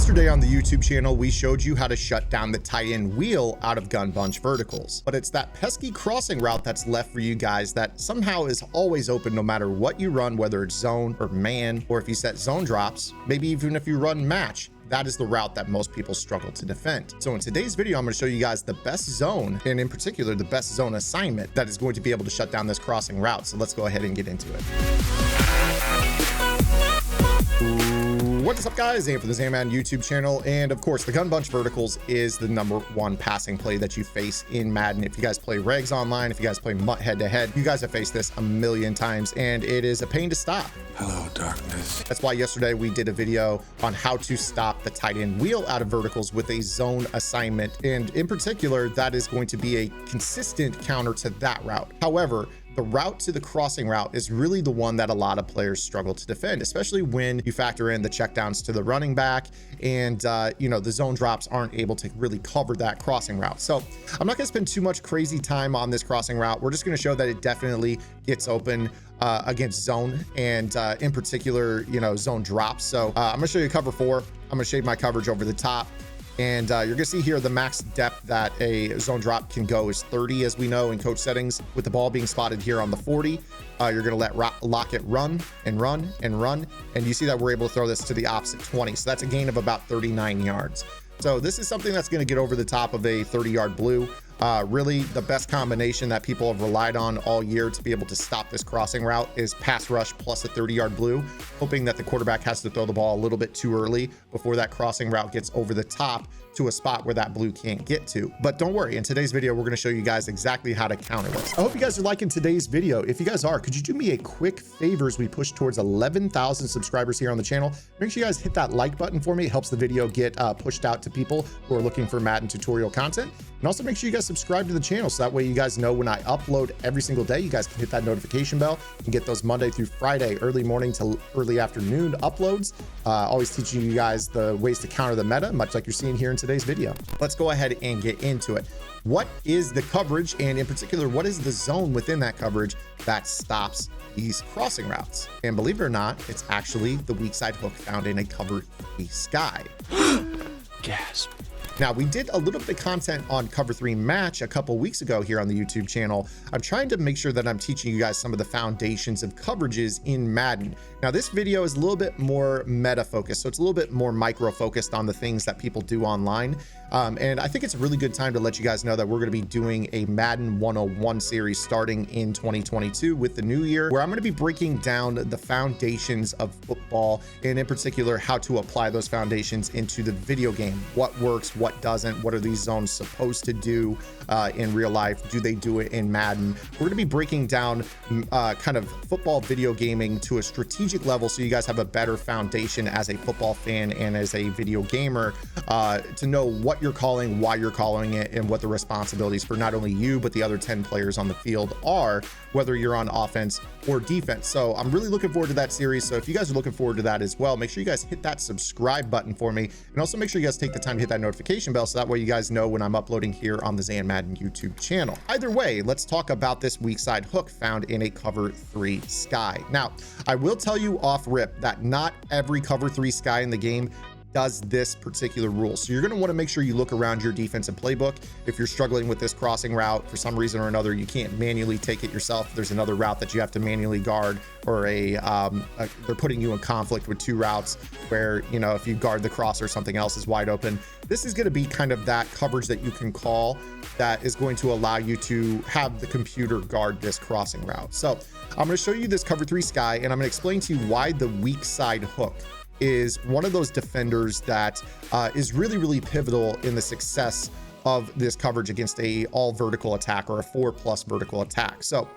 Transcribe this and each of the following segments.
Yesterday on the YouTube channel, we showed you how to shut down the tight end wheel out of gun bunch verticals, but it's that pesky crossing route that's left for you guys that somehow is always open no matter what you run, whether it's zone or man, or if you set zone drops, maybe even if you run match. That is the route that most people struggle to defend. So in today's video, I'm going to show you guys the best zone, and in particular, the best zone assignment that is going to be able to shut down this crossing route. So let's go ahead and get into it. What is up, guys? Zane from the Madden YouTube channel, and of course the gun bunch verticals is the #1 passing play that you face in Madden. If you guys play regs online, if you guys play MUT head-to-head, you guys have faced this a million times, and it is a pain to stop. Hello, darkness. That's why yesterday we did a video on how to stop the tight end wheel out of verticals with a zone assignment, and in particular that is going to be a consistent counter to that route. However, the route to the crossing route is really the one that a lot of players struggle to defend, especially when you factor in the checkdowns to the running back and the zone drops aren't able to really cover that crossing route. So I'm not going to spend too much crazy time on this crossing route. We're just going to show that it definitely gets open against zone, and in particular, zone drops. So I'm going to show you cover 4. I'm going to shade my coverage over the top. And you're gonna see here the max depth that a zone drop can go is 30, as we know in coach settings. With the ball being spotted here on the 40, you're gonna let Lockett run and run and run. And you see that we're able to throw this to the opposite 20. So that's a gain of about 39 yards. So this is something that's gonna get over the top of a 30-yard blue. Really the best combination that people have relied on all year to be able to stop this crossing route is pass rush plus a 30-yard blue, hoping that the quarterback has to throw the ball a little bit too early before that crossing route gets over the top to a spot where that blue can't get to. But don't worry, in today's video, we're going to show you guys exactly how to counter this. I hope you guys are liking today's video. If you guys are, could you do me a quick favor as we push towards 11,000 subscribers here on the channel? Make sure you guys hit that like button for me. It helps the video get pushed out to people who are looking for Madden tutorial content. And also make sure you guys subscribe to the channel so that way you guys know when I upload every single day. You guys can hit that notification bell and get those Monday through Friday, early morning to early afternoon uploads. Always teaching you guys the ways to counter the meta, much like you're seeing here in today's video. Let's go ahead and get into it. What is the coverage, and in particular, what is the zone within that coverage that stops these crossing routes? And believe it or not, it's actually the weak side hook found in a cover 3 sky. Gasp. Now, we did a little bit of content on cover 3 match a couple weeks ago here on the YouTube channel. I'm trying to make sure that I'm teaching you guys some of the foundations of coverages in Madden. Now, this video is a little bit more meta focused, so it's a little bit more micro focused on the things that people do online. And I think it's a really good time to let you guys know that we're going to be doing a Madden 101 series starting in 2022 with the new year, where I'm going to be breaking down the foundations of football, and in particular, how to apply those foundations into the video game. What works, what doesn't, what are these zones supposed to do in real life? Do they do it in Madden? We're going to be breaking down kind of football video gaming to a strategic level so you guys have a better foundation as a football fan and as a video gamer to know what you're calling, why you're calling it, and what the responsibilities for not only you but the other 10 players on the field are, whether you're on offense or defense. So I'm really looking forward to that series. So if you guys are looking forward to that as well, make sure you guys hit that subscribe button for me, and also make sure you guys take the time to hit that notification bell so that way you guys know when I'm uploading here on the Zan Madden YouTube channel. Either way, let's talk about this weak side hook found in a cover 3 sky. Now, I will tell you off rip that not every cover 3 sky in the game does this particular rule. So you're going to want to make sure you look around your defensive playbook. If you're struggling with this crossing route for some reason or another, you can't manually take it yourself. There's another route that you have to manually guard, or they're putting you in conflict with 2 routes where, if you guard the cross or something else is wide open. This is going to be kind of that coverage that you can call that is going to allow you to have the computer guard this crossing route. So I'm going to show you this cover 3 sky, and I'm going to explain to you why the weak side hook is one of those defenders that is really, really pivotal in the success of this coverage against a all vertical attack or a 4+ vertical attack. So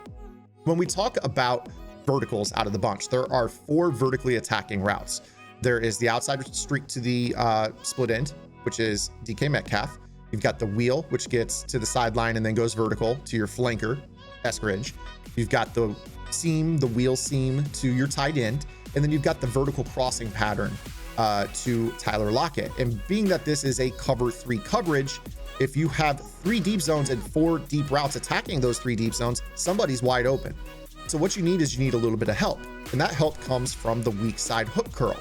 when we talk about verticals out of the bunch, there are 4 vertically attacking routes. There is the outside streak to the split end, which is DK Metcalf. You've got the wheel, which gets to the sideline and then goes vertical to your flanker, Eskridge. You've got the seam, the wheel seam to your tight end. And then you've got the vertical crossing pattern to Tyler Lockett. And being that this is a cover 3 coverage, if you have 3 deep zones and 4 deep routes attacking those 3 deep zones, somebody's wide open. So what you need is you need a little bit of help. And that help comes from the weak side hook curl.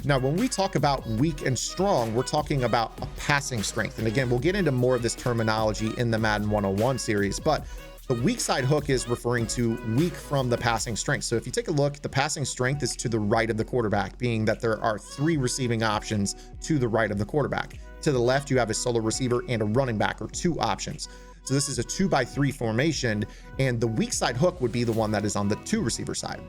Now, when we talk about weak and strong, we're talking about a passing strength. And again, we'll get into more of this terminology in the Madden 101 series, but the weak side hook is referring to weak from the passing strength. So if you take a look, the passing strength is to the right of the quarterback, being that there are 3 receiving options to the right of the quarterback. To the left, you have a solo receiver and a running back, or 2 options. So this is a 2-by-3 formation, and the weak side hook would be the one that is on the 2 receiver side.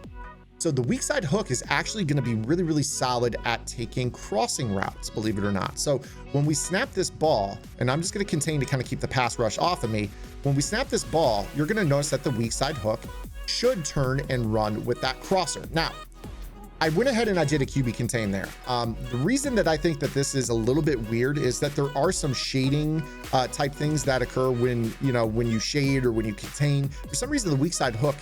So the weak side hook is actually going to be really, really solid at taking crossing routes, believe it or not. So when we snap this ball, and I'm just going to contain to kind of keep the pass rush off of me, when we snap this ball, you're going to notice that the weak side hook should turn and run with that crosser. Now, I went ahead and I did a QB contain there. The reason that I think that this is a little bit weird is that there are some shading type things that occur when you shade or when you contain. For some reason, the weak side hook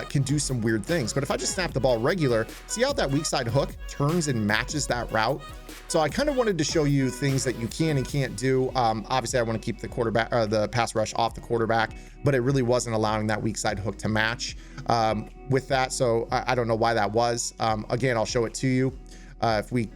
can do some weird things. But if I just snap the ball regular, see how that weak side hook turns and matches that route? So I kind of wanted to show you things that you can and can't do. Obviously, I want to keep the quarterback, the pass rush off the quarterback, but it really wasn't allowing that weak side hook to match with that. So I don't know why that was. Again, I'll show it to you. If we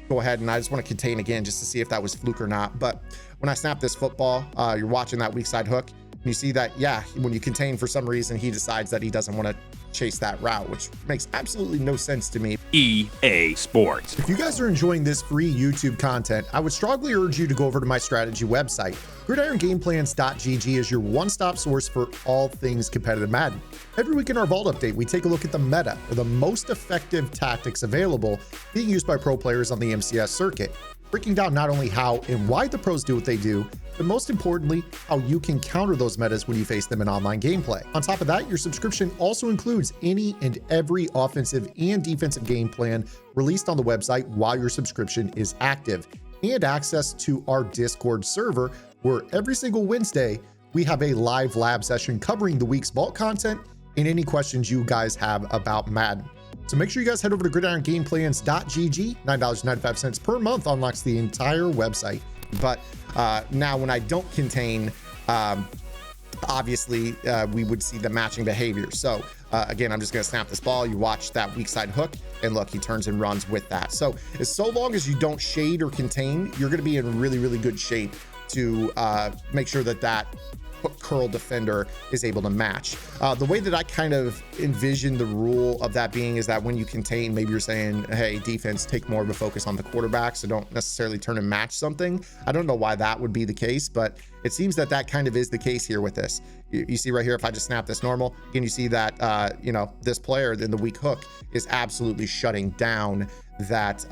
go ahead, and I just want to contain again just to see if that was fluke or not. But when I snap this football, you're watching that weak side hook. And you see that, yeah, when you contain, for some reason, he decides that he doesn't want to chase that route, which makes absolutely no sense to me. EA Sports. If you guys are enjoying this free YouTube content, I would strongly urge you to go over to my strategy website. GridironGameplans.gg is your one-stop source for all things competitive Madden. Every week in our Vault Update, we take a look at the meta, or the most effective tactics available being used by pro players on the MCS circuit, breaking down not only how and why the pros do what they do, but most importantly, how you can counter those metas when you face them in online gameplay. On top of that, your subscription also includes any and every offensive and defensive game plan released on the website while your subscription is active, and access to our Discord server, where every single Wednesday, we have a live lab session covering the week's vault content and any questions you guys have about Madden. So make sure you guys head over to GridironGameplans.gg. $9.95 per month unlocks the entire website. But now when I don't contain, obviously we would see the matching behavior. So again, I'm just going to snap this ball. You watch that weak side hook, and look, he turns and runs with that. So long as you don't shade or contain, you're going to be in really, really good shape to make sure that that hook curl defender is able to match. The way that I kind of envision the rule of that being is that when you contain, maybe you're saying, hey, defense, take more of a focus on the quarterback, so don't necessarily turn and match something. I don't know why that would be the case, but it seems that that kind of is the case here with this. You see right here, if I just snap this normal, again, you see that, this player in the weak hook is absolutely shutting down that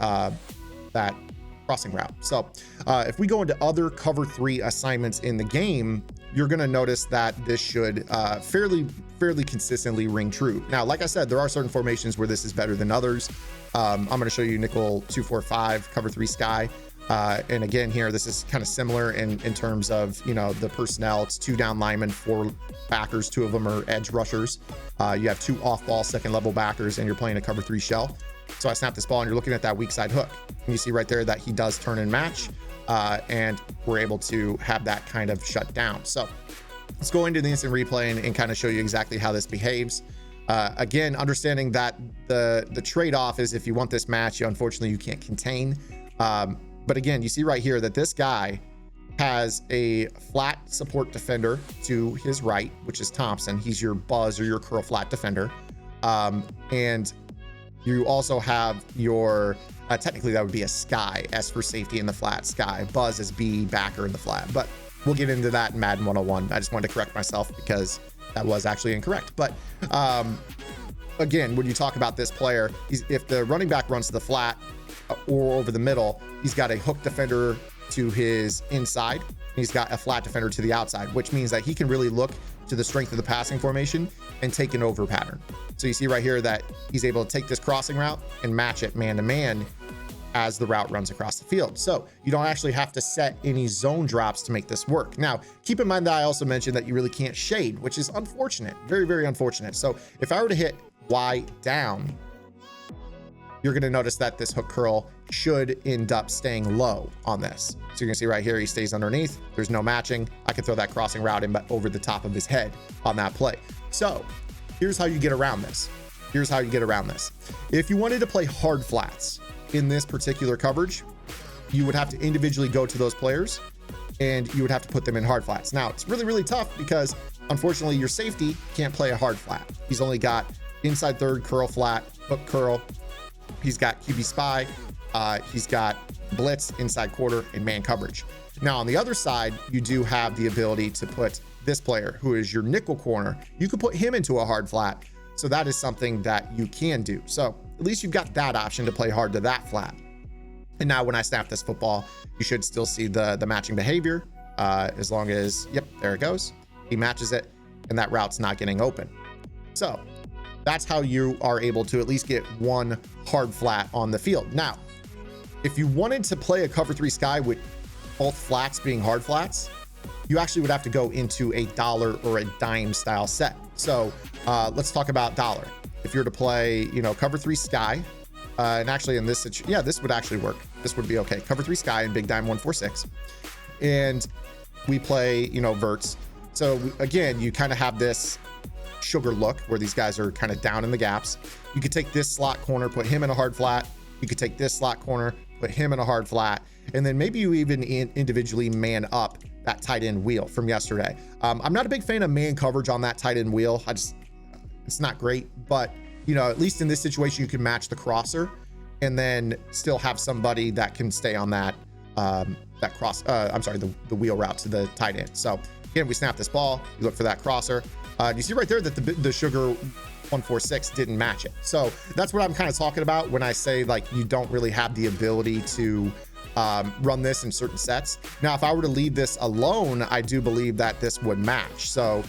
crossing route. So if we go into other cover 3 assignments in the game, you're going to notice that this should fairly consistently ring true. Now, like I said, there are certain formations where this is better than others. I'm going to show you nickel 2-4-5 cover 3 sky. And again, here, this is kind of similar in terms of, the personnel. It's 2 down linemen, 4 backers, 2 of them are edge rushers. You have 2 off-ball second level backers, and you're playing a cover 3 shell. So I snap this ball, and you're looking at that weak side hook. And you see right there that he does turn and match. And we're able to have that kind of shut down. So let's go into the instant replay and kind of show you exactly how this behaves. Again, understanding that the trade-off is if you want this match, unfortunately you can't contain. But again, you see right here that this guy has a flat support defender to his right, which is Thompson. He's your buzz or your curl flat defender. And you also have your technically that would be a sky, S for safety in the flat, sky. Buzz is B, backer in the flat, but we'll get into that in Madden 101. I just wanted to correct myself because that was actually incorrect. But again, when you talk about this player, if the running back runs to the flat or over the middle, he's got a hook defender to his inside. He's got a flat defender to the outside, which means that he can really look to the strength of the passing formation and take an over pattern. So you see right here that he's able to take this crossing route and match it man to man as the route runs across the field. So you don't actually have to set any zone drops to make this work. Now, keep in mind that I also mentioned that you really can't shade, which is unfortunate, very, very unfortunate. So if I were to hit Y down, you're going to notice that this hook curl should end up staying low on this. So you're gonna see right here, he stays underneath. There's no matching. I can throw that crossing route in over the top of his head on that play. So here's how you get around this. If you wanted to play hard flats, in this particular coverage, you would have to individually go to those players and you would have to put them in hard flats. Now, it's really, really tough because unfortunately your safety can't play a hard flat. He's only got inside third, curl flat, hook curl. He's got QB spy. He's got blitz, inside quarter, and man coverage. Now, on the other side, you do have the ability to put this player, who is your nickel corner. You could put him into a hard flat. So that is something that you can do. So at least you've got that option to play hard to that flat. And now when I snap this football, you should still see the matching behavior, as long as, yep, there it goes. He matches it, and that route's not getting open. So that's how you are able to at least get one hard flat on the field. Now, if you wanted to play a cover 3 sky with both flats being hard flats, you actually would have to go into a dollar or a dime style set. So let's talk about dollar. If you're to play, you know, cover 3 sky, and actually in this situation, yeah, this would actually work. This would be okay. Cover 3 sky and big dime 146. And we play, you know, verts. So again, you kind of have this sugar look where these guys are kind of down in the gaps. You could take this slot corner, put him in a hard flat. You could take this slot corner, put him in a hard flat. And then maybe you even individually man up that tight end wheel from yesterday. I'm not a big fan of man coverage on that tight end wheel. It's not great, but you know, at least in this situation, you can match the crosser and then still have somebody that can stay on that, the wheel route to the tight end. So again, we snap this ball, you look for that crosser. You see right there that the sugar 146 didn't match it. So that's what I'm kind of talking about when I say like you don't really have the ability to run this in certain sets. Now, if I were to leave this alone, I do believe that this would match. So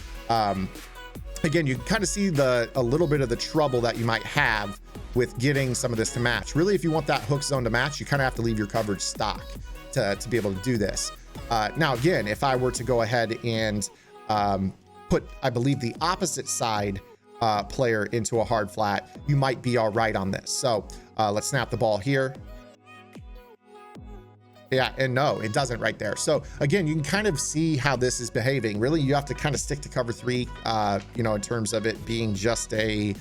again, you kind of see a little bit of the trouble that you might have with getting some of this to match. Really, if you want that hook zone to match, you kind of have to leave your coverage stock to be able to do this. Now, again, if I were to go ahead and put, I believe, the opposite side player into a hard flat, you might be all right on this. So let's snap the ball here. Yeah, and no, it doesn't right there. So again, you can kind of see how this is behaving. Really, you have to kind of stick to cover 3, you know, in terms of it being just a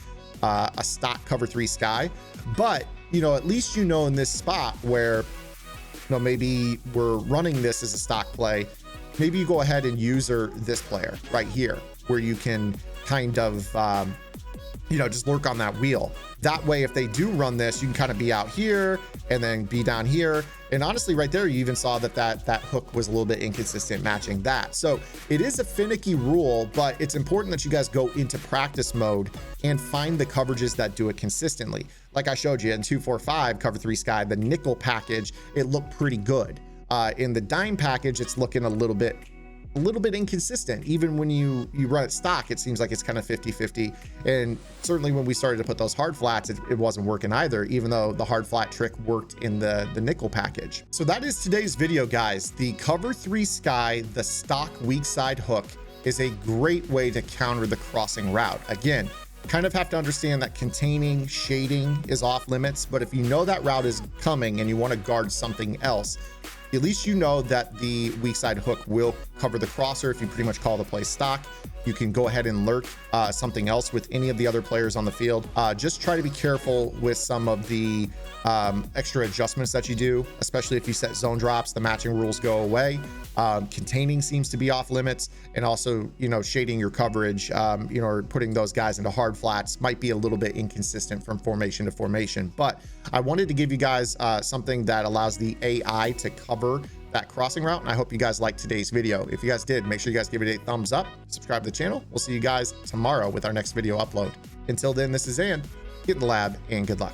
stock cover 3 sky. But, you know, at least you know in this spot where, you know, maybe we're running this as a stock play, maybe you go ahead and user this player right here, where you can kind of, you know, just lurk on that wheel. That way, if they do run this, you can kind of be out here and then be down here. And honestly, right there, you even saw that hook was a little bit inconsistent matching that. So it is a finicky rule, but it's important that you guys go into practice mode and find the coverages that do it consistently. Like I showed you in 245 cover 3 sky, the nickel package, it looked pretty good. In the dime package, it's looking a little bit inconsistent. Even when you run it stock, it seems like it's kind of 50-50. And certainly when we started to put those hard flats, it wasn't working either, even though the hard flat trick worked in the nickel package. So that is today's video, guys. The cover 3 sky, the stock weak side hook, is a great way to counter the crossing route. Again, kind of have to understand that containing, shading is off limits, but if you know that route is coming and you want to guard something else, at least you know that the weak side hook will cover the crosser. If you pretty much call the play stock, you can go ahead and lurk something else with any of the other players on the field. Just try to be careful with some of the extra adjustments that you do, especially if you set zone drops, the matching rules go away. Containing seems to be off limits, and also, you know, shading your coverage, you know, or putting those guys into hard flats might be a little bit inconsistent from formation to formation. But I wanted to give you guys something that allows the AI to cover that crossing route, and I hope you guys liked today's video. If you guys did, make sure you guys give it a thumbs up, subscribe to the channel. We'll see you guys tomorrow with our next video upload. Until then, this is Zan. Get in the lab and good luck.